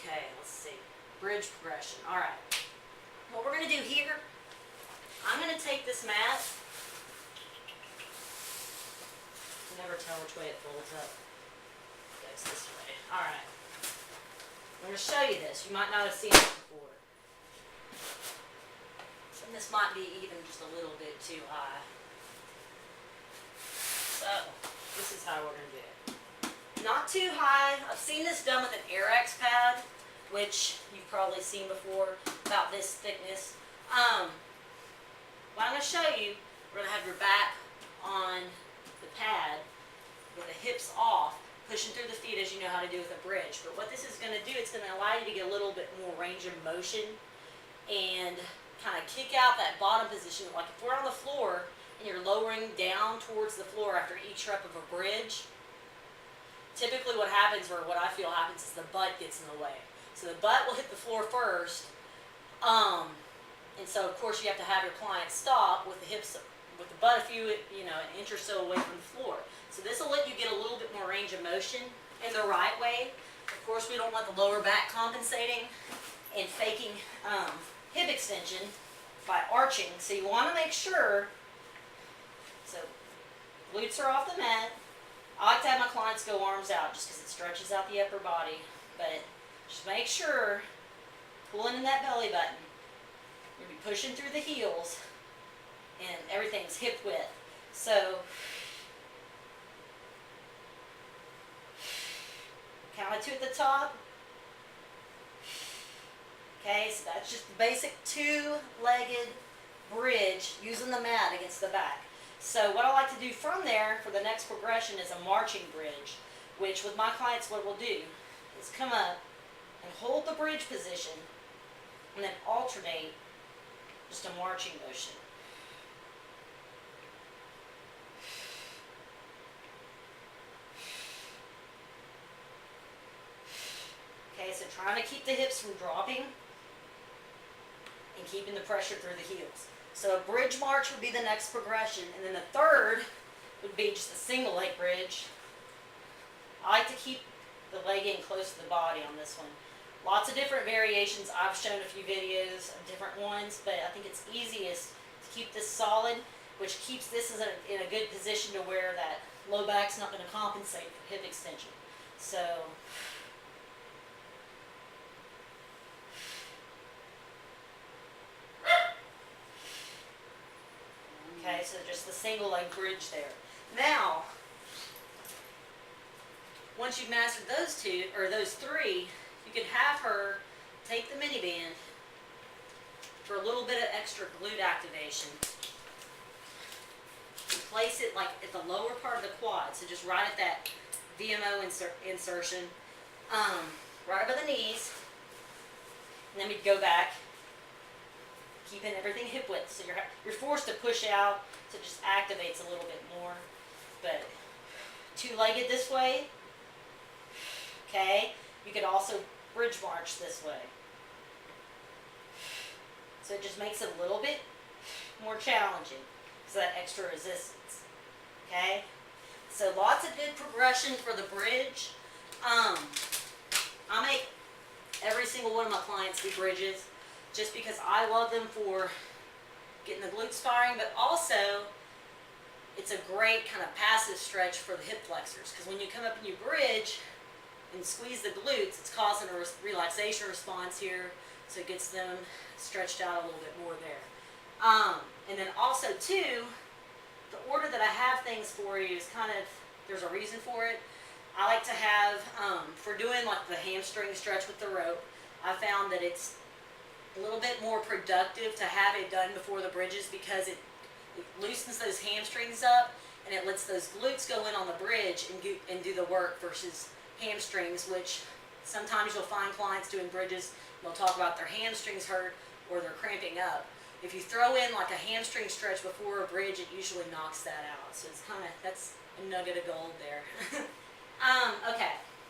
Okay, let's see. Bridge progression. All right. What we're going to do here, I'm going to take this mat. You never tell which way it folds up. It goes this way. All right. I'm going to show you this. You might not have seen it before. And this might be even just a little bit too high. So, this is how we're going to do it. Not too high. I've seen this done with an Air-X pad, which you've probably seen before, about this thickness. What I'm going to show you, we're going to have your back on the pad with the hips off, pushing through the feet as you know how to do with a bridge. But what this is going to do, it's going to allow you to get a little bit more range of motion and kind of kick out that bottom position. Like if we're on the floor and you're lowering down towards the floor after each rep of a bridge, typically what happens, or what I feel happens, is the butt gets in the way. So the butt will hit the floor first, and so of course you have to have your client stop with the hips, with the butt a few, an inch or so away from the floor. So this will let you get a little bit more range of motion in the right way. Of course, we don't want the lower back compensating and faking hip extension by arching. So you want to make sure, so glutes are off the mat. I like to have my clients go arms out just because it stretches out the upper body, but just make sure, pulling in that belly button, you'll be pushing through the heels and everything's hip width. So count of 2 at the top. Okay, so that's just the basic 2-legged bridge using the mat against the back. So what I like to do from there for the next progression is a marching bridge, which with my clients what we'll do is come up and hold the bridge position and then alternate just a marching motion. Okay, so trying to keep the hips from dropping and keeping the pressure through the heels. So a bridge march would be the next progression, and then the third would be just a single leg bridge. I like to keep the leg in close to the body on this one. Lots of different variations. I've shown a few videos of different ones, but I think it's easiest to keep this solid, which keeps this in a good position to where that low back's not going to compensate for hip extension. So okay, so just the single leg bridge there. Now, once you've mastered those two, or those three, you could have her take the mini band for a little bit of extra glute activation. And place it like at the lower part of the quad, so just right at that VMO insertion, right above the knees. And then we'd go back, keeping everything hip width, so you're forced to push out, so it just activates a little bit more. But 2-legged this way. Okay, you could also bridge march this way. So it just makes it a little bit more challenging because of that extra resistance. Okay, so lots of good progression for the bridge. I make every single one of my clients do bridges, just because I love them for getting the glutes firing, but also it's a great kind of passive stretch for the hip flexors, because when you come up and you bridge and squeeze the glutes, it's causing a relaxation response here, so it gets them stretched out a little bit more there. And then also too, the order that I have things for you is kind of, there's a reason for it. I like to have, for doing like the hamstring stretch with the rope, I found that it's a little bit more productive to have it done before the bridges, because it loosens those hamstrings up and it lets those glutes go in on the bridge and do the work, versus hamstrings, which sometimes you'll find clients doing bridges, they'll talk about their hamstrings hurt or they're cramping up. If you throw in like a hamstring stretch before a bridge, it usually knocks that out. So it's kind of, that's a nugget of gold there. Okay.